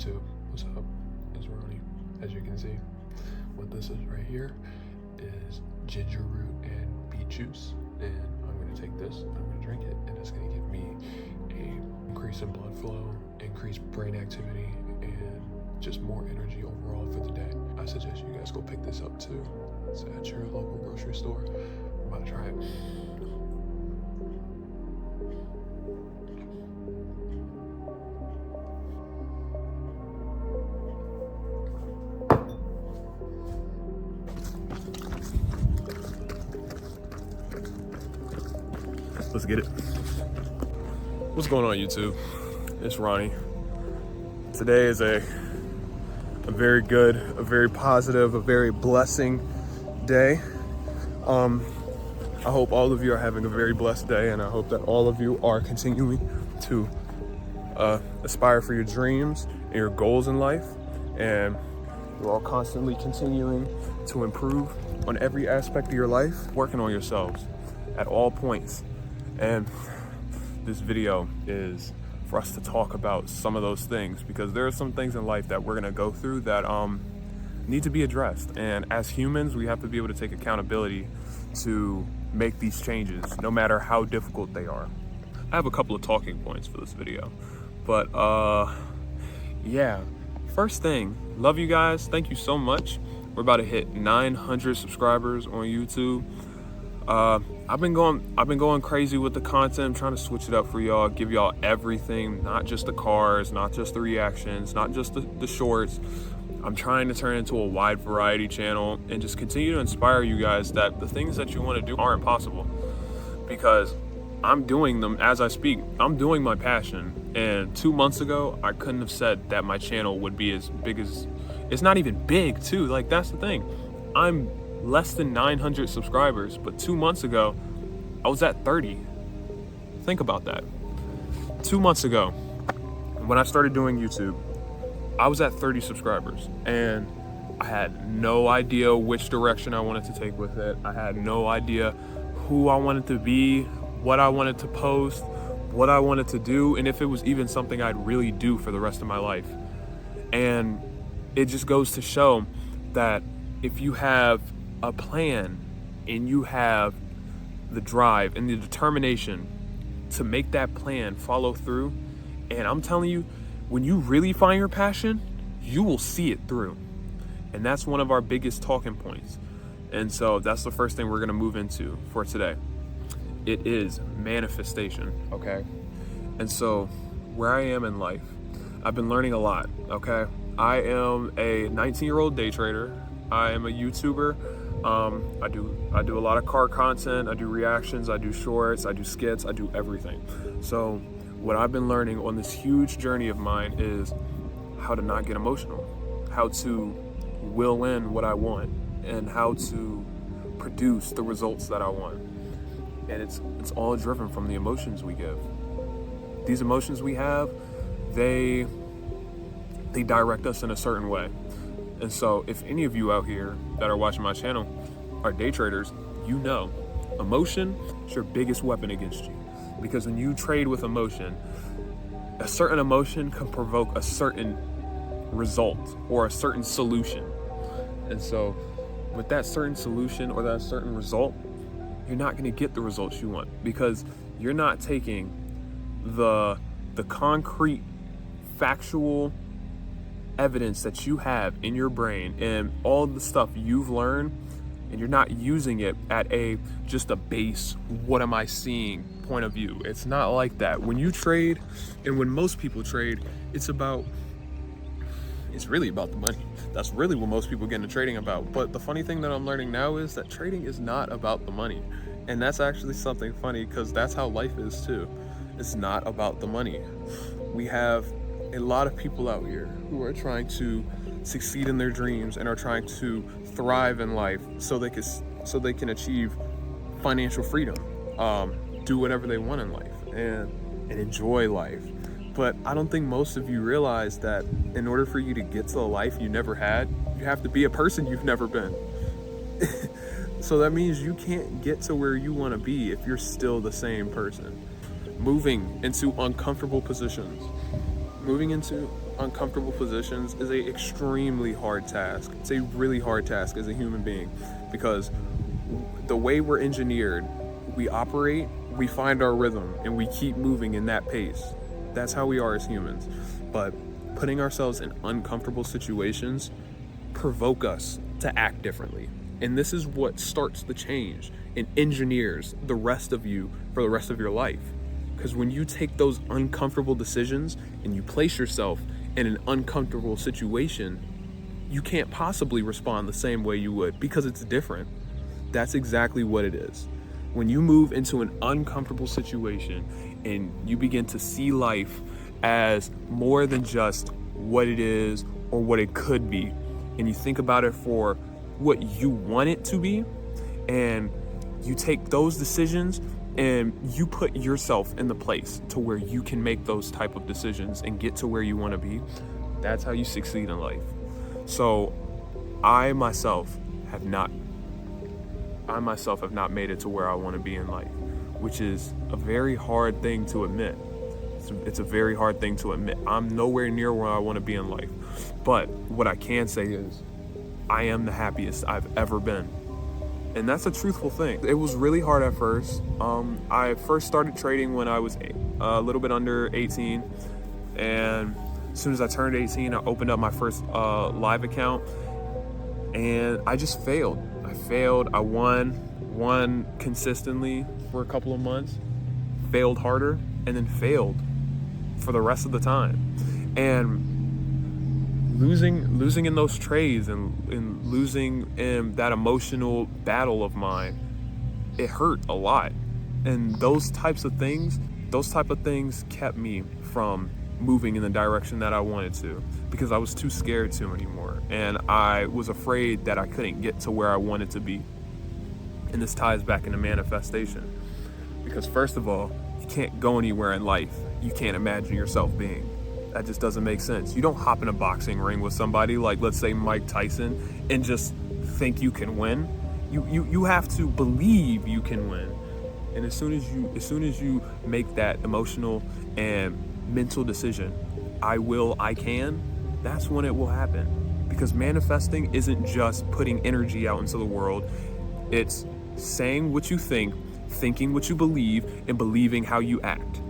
YouTube, what's up? It's Ronnie. As you can see, what this is right here is ginger root and beet juice, and I'm going to take this, I'm going to drink it, and it's going to give me a increase in blood flow, increased brain activity, and just more energy overall for the day. I suggest you guys go pick this up too. It's at your local grocery store. I'm about to try it. Let's get it. What's going on, YouTube? It's Ronnie. Today is a very good, a very positive, a very blessing day. I hope all of you are having a very blessed day, and I hope that all of you are continuing to aspire for your dreams and your goals in life, and you're all constantly continuing to improve on every aspect of your life, working on yourselves at all points. And this video is for us to talk about some of those things, because there are some things in life that we're gonna go through that need to be addressed. And as humans, we have to be able to take accountability to make these changes, no matter how difficult they are. I have a couple of talking points for this video, but yeah. First thing, love you guys. Thank you so much. We're about to hit 900 subscribers on YouTube. I've been going crazy with the content. I'm trying to switch it up for y'all, give y'all everything, not just the cars, not just the reactions, not just the shorts. I'm trying to turn it into a wide variety channel and just continue to inspire you guys that the things that you want to do aren't possible, because I'm doing them as I speak. I'm doing my passion, and 2 months ago I couldn't have said that my channel would be as big as it's not even big too. Like, that's the thing. I'm less than 900 subscribers, but 2 months ago I was at 30. Think about that. 2 months ago, when I started doing YouTube, I was at 30 subscribers, and I had no idea which direction I wanted to take with it. I had no idea who I wanted to be, what I wanted to post, what I wanted to do, and if it was even something I'd really do for the rest of my life. And it just goes to show that if you have a plan and you have the drive and the determination to make that plan follow through, and I'm telling you, when you really find your passion, you will see it through. And that's one of our biggest talking points. And so that's the first thing we're gonna move into for today. It is manifestation, okay? And so where I am in life, I've been learning a lot, okay? I am a 19-year-old day trader. I am a YouTuber. I do a lot of car content. I do reactions, I do shorts, I do skits, I do everything. So what I've been learning on this huge journey of mine is how to not get emotional, how to will in what I want, and how to produce the results that I want. And it's all driven from the emotions we give. These emotions we have, they direct us in a certain way. And so if any of you out here that are watching my channel are day traders, you know emotion is your biggest weapon against you. Because when you trade with emotion, a certain emotion can provoke a certain result or a certain solution. And so with that certain solution or that certain result, you're not going to get the results you want, because you're not taking the concrete, factual evidence that you have in your brain and all the stuff you've learned, and you're not using it at just a base, what am I seeing point of view. It's not like that. When you trade, and when most people trade, it's really about the money. That's really what most people get into trading about. But the funny thing that I'm learning now is that trading is not about the money. And that's actually something funny, because that's how life is too. It's not about the money. We have a lot of people out here who are trying to succeed in their dreams and are trying to thrive in life so they can achieve financial freedom, do whatever they want in life, and enjoy life. But I don't think most of you realize that in order for you to get to the life you never had, you have to be a person you've never been. So that means you can't get to where you want to be if you're still the same person. Moving into uncomfortable positions, moving into uncomfortable positions is a extremely hard task. It's a really hard task as a human being, because the way we're engineered, we operate, we find our rhythm, and we keep moving in that pace. That's how we are as humans. But putting ourselves in uncomfortable situations provoke us to act differently. And this is what starts the change and engineers the rest of you for the rest of your life. Because when you take those uncomfortable decisions and you place yourself in an uncomfortable situation, you can't possibly respond the same way you would, because it's different. That's exactly what it is. When you move into an uncomfortable situation and you begin to see life as more than just what it is or what it could be, and you think about it for what you want it to be, and you take those decisions and you put yourself in the place to where you can make those type of decisions and get to where you want to be, that's how you succeed in life. So I myself have not made it to where I want to be in life, which is a very hard thing to admit. It's a very hard thing to admit. I'm nowhere near where I want to be in life. But what I can say is I am the happiest I've ever been. And that's a truthful thing. It was really hard at first. I first started trading when I was a little bit under 18. And as soon as I turned 18, I opened up my first live account. And I just failed. I won consistently for a couple of months, failed harder, and then failed for the rest of the time. And losing in those trades and losing in that emotional battle of mine, it hurt a lot. And those type of things kept me from moving in the direction that I wanted to, because I was too scared to anymore. And I was afraid that I couldn't get to where I wanted to be. And this ties back into manifestation. Because first of all, you can't go anywhere in life you can't imagine yourself being. That just doesn't make sense. You don't hop in a boxing ring with somebody like, let's say, Mike Tyson, and just think you can win. You have to believe you can win. And as soon as you make that emotional and mental decision, I can, that's when it will happen. Because manifesting isn't just putting energy out into the world. It's saying what you think, thinking what you believe, and believing how you act.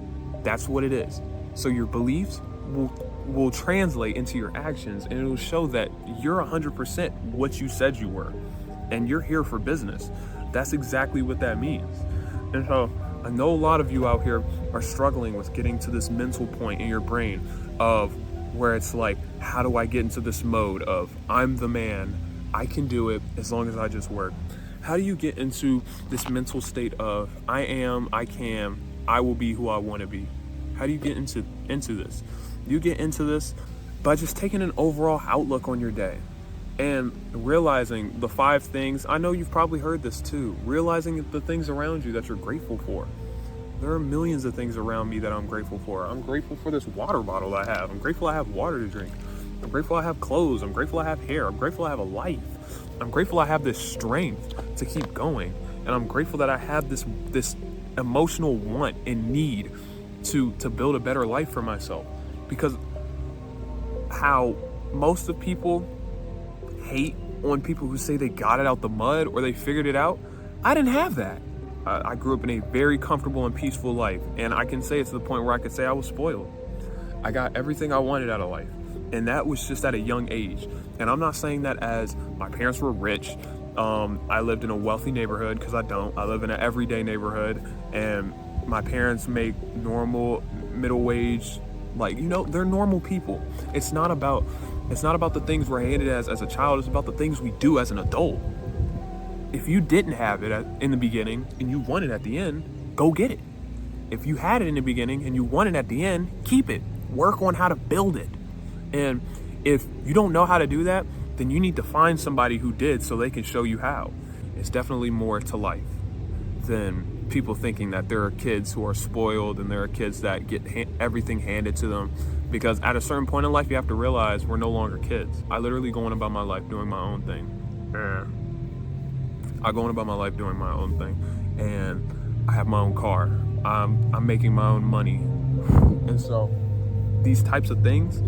That's what it is. So your beliefs will translate into your actions, and it'll show that you're 100% what you said you were, and you're here for business. That's exactly what that means. And so I know a lot of you out here are struggling with getting to this mental point in your brain of where it's like, how do I get into this mode of I'm the man, I can do it as long as I just work? How do you get into this mental state of I am, I can, I will be who I want to be? How do you get into this? You get into this by just taking an overall outlook on your day and realizing the 5 things. I know you've probably heard this too. Realizing the things around you that you're grateful for. There are millions of things around me that I'm grateful for. I'm grateful for this water bottle I have. I'm grateful I have water to drink. I'm grateful I have clothes. I'm grateful I have hair. I'm grateful I have a life. I'm grateful I have this strength to keep going. And I'm grateful that I have this emotional want and need to build a better life for myself. Because how most of people hate on people who say they got it out the mud or they figured it out, I didn't have that. I grew up in a very comfortable and peaceful life, and I can say it to the point where I could say I was spoiled. I got everything I wanted out of life, and that was just at a young age. And I'm not saying that as my parents were rich. I lived in a wealthy neighborhood, because I don't. I live in an everyday neighborhood, and my parents make normal, middle wage, they're normal people. It's not about the things we're handed as a child. It's about the things we do as an adult. If you didn't have it in the beginning and you want it at the end, go get it. If you had it in the beginning and you want it at the end, keep it. Work on how to build it. And if you don't know how to do that, then you need to find somebody who did so they can show you how. It's definitely more to life than people thinking that there are kids who are spoiled and there are kids that get everything handed to them. Because at a certain point in life, you have to realize we're no longer kids. I literally go on about my life doing my own thing. And I have my own car. I'm making my own money. And so these types of things,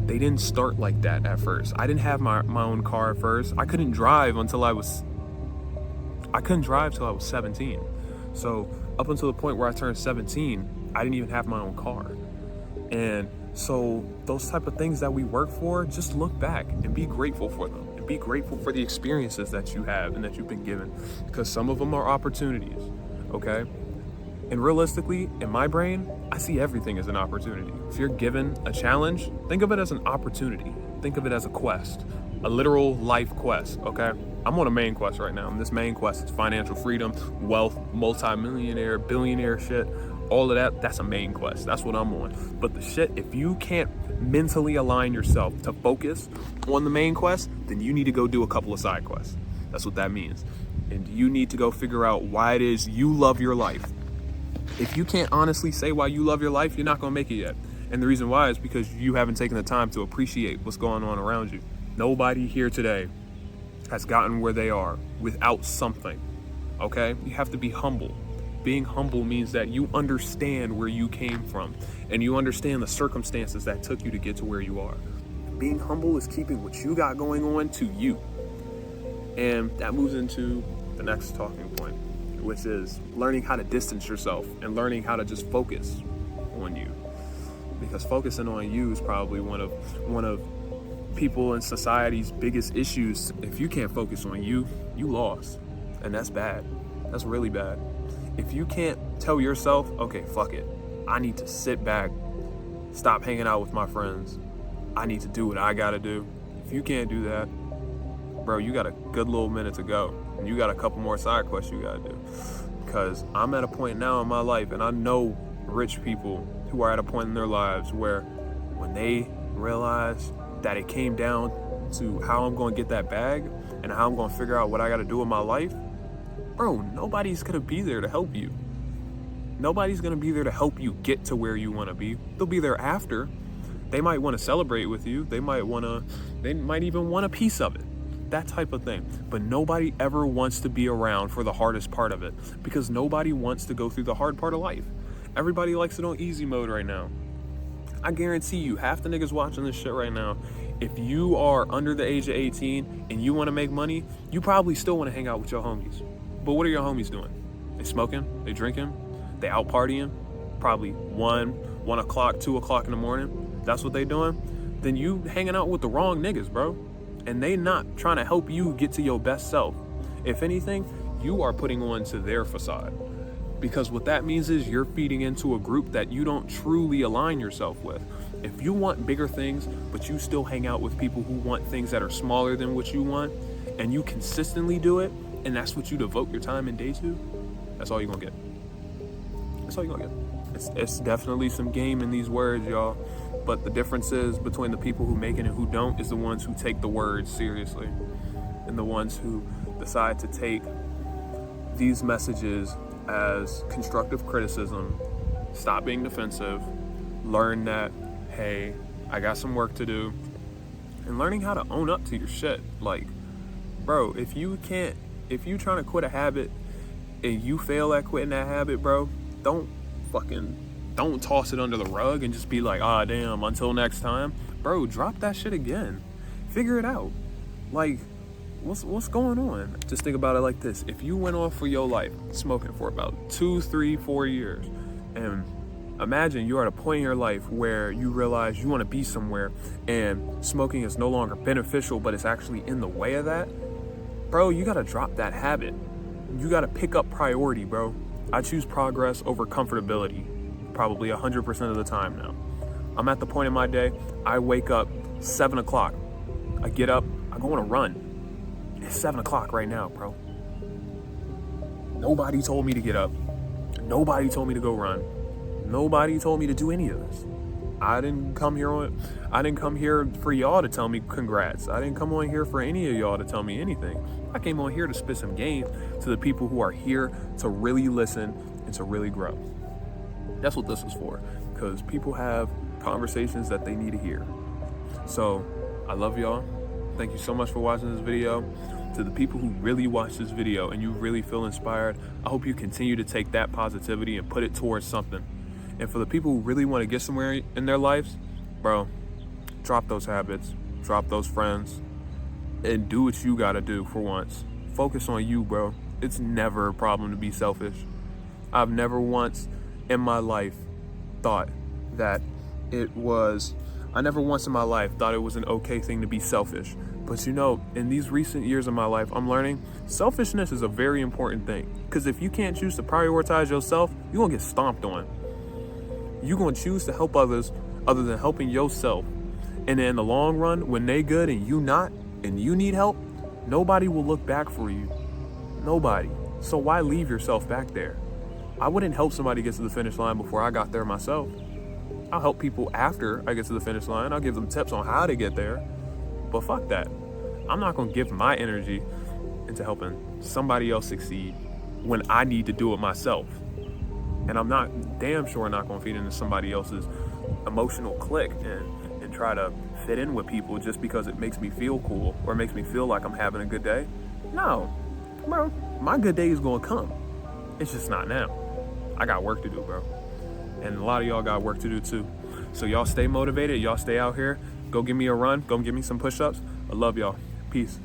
they didn't start like that at first. I didn't have my own car at first. I couldn't drive till I was 17. So up until the point where I turned 17, I didn't even have my own car. And so those type of things that we work for, just look back and be grateful for them. And be grateful for the experiences that you have and that you've been given. Because some of them are opportunities, okay? And realistically, in my brain, I see everything as an opportunity. If you're given a challenge, think of it as an opportunity. Think of it as a quest, a literal life quest, okay? I'm on a main quest right now, and this main quest is financial freedom, wealth, multi-millionaire, billionaire shit, all of that, that's a main quest. That's what I'm on. But the shit, if you can't mentally align yourself to focus on the main quest, then you need to go do a couple of side quests. That's what that means. And you need to go figure out why it is you love your life. If you can't honestly say why you love your life, you're not gonna make it yet. And the reason why is because you haven't taken the time to appreciate what's going on around you. Nobody here today has gotten where they are without something, okay? You have to be humble. Being humble means that you understand where you came from and you understand the circumstances that took you to get to where you are. Being humble is keeping what you got going on to you. And that moves into the next talking point, which is learning how to distance yourself and learning how to just focus on you. Because focusing on you is probably one of people in society's biggest issues. If you can't focus on you, you lost. And that's bad. That's really bad. If you can't tell yourself, okay, fuck it, I need to sit back, stop hanging out with my friends, I need to do what I gotta do. If you can't do that, bro, you got a good little minute to go. And you got a couple more side quests you gotta do. Because I'm at a point now in my life, and I know rich people who are at a point in their lives where when they realize that it came down to how I'm gonna get that bag and how I'm gonna figure out what I gotta do in my life, bro, nobody's gonna be there to help you. Nobody's gonna be there to help you get to where you wanna be. They'll be there after. They might wanna celebrate with you. They might even want a piece of it. That type of thing. But nobody ever wants to be around for the hardest part of it, because nobody wants to go through the hard part of life. Everybody likes it on easy mode right now. I guarantee you, half the niggas watching this shit right now, if you are under the age of 18 and you want to make money, you probably still want to hang out with your homies. But what are your homies doing? They smoking, they drinking, they out partying, probably 1 o'clock, 2 o'clock in the morning. That's what they doing. Then you hanging out with the wrong niggas, bro. And they not trying to help you get to your best self. If anything, you are putting on to their facade. Because what that means is you're feeding into a group that you don't truly align yourself with. If you want bigger things, but you still hang out with people who want things that are smaller than what you want, and you consistently do it, and that's what you devote your time and day to, that's all you're gonna get. That's all you're gonna get. It's definitely some game in these words, y'all. But the difference is between the people who make it and who don't is the ones who take the words seriously. And the ones who decide to take these messages as constructive criticism, stop being defensive, learn that, hey, I got some work to do, and learning how to own up to your shit. Like, bro, if you trying to quit a habit and you fail at quitting that habit, bro, don't toss it under the rug and just be like, ah, damn, until next time. Bro, drop that shit again. Figure it out. Like, what's going on? Just think about it like this. If you went off for your life smoking for about 2, 3, 4 years, and imagine you're at a point in your life where you realize you want to be somewhere and smoking is no longer beneficial, but it's actually in the way of that, bro, you got to drop that habit. You got to pick up priority, bro. I choose progress over comfortability probably 100% of the time now. I'm at the point in my day, I wake up 7 o'clock. I get up, I go on a run. It's 7 o'clock right now, bro. Nobody told me to get up. Nobody told me to go run. Nobody told me to do any of this. I didn't come here for y'all to tell me congrats. I didn't come on here for any of y'all to tell me anything. I came on here to spit some game to the people who are here to really listen and to really grow. That's what this is for, because people have conversations that they need to hear. So I love y'all. Thank you so much for watching this video. To the people who really watch this video and you really feel inspired, I hope you continue to take that positivity and put it towards something. And for the people who really want to get somewhere in their lives, bro, drop those habits, drop those friends, and do what you gotta do for once. Focus on you, bro. It's never a problem to be selfish. I've never once in my life thought that I never once in my life thought it was an okay thing to be selfish. But you know, in these recent years of my life, I'm learning selfishness is a very important thing. Because if you can't choose to prioritize yourself, you're gonna get stomped on. You're gonna choose to help others other than helping yourself. And in the long run, when they good and you not, and you need help, nobody will look back for you. Nobody. So why leave yourself back there? I wouldn't help somebody get to the finish line before I got there myself. I'll help people after I get to the finish line. I'll give them tips on how to get there. But fuck that. I'm not gonna give my energy into helping somebody else succeed when I need to do it myself. And I'm damn sure not gonna feed into somebody else's emotional clique and try to fit in with people just because it makes me feel cool or makes me feel like I'm having a good day. No, bro, my good day is gonna come. It's just not now. I got work to do, bro. And a lot of y'all got work to do too. So y'all stay motivated, y'all stay out here. Go give me a run, go give me some push-ups. I love y'all. Peace.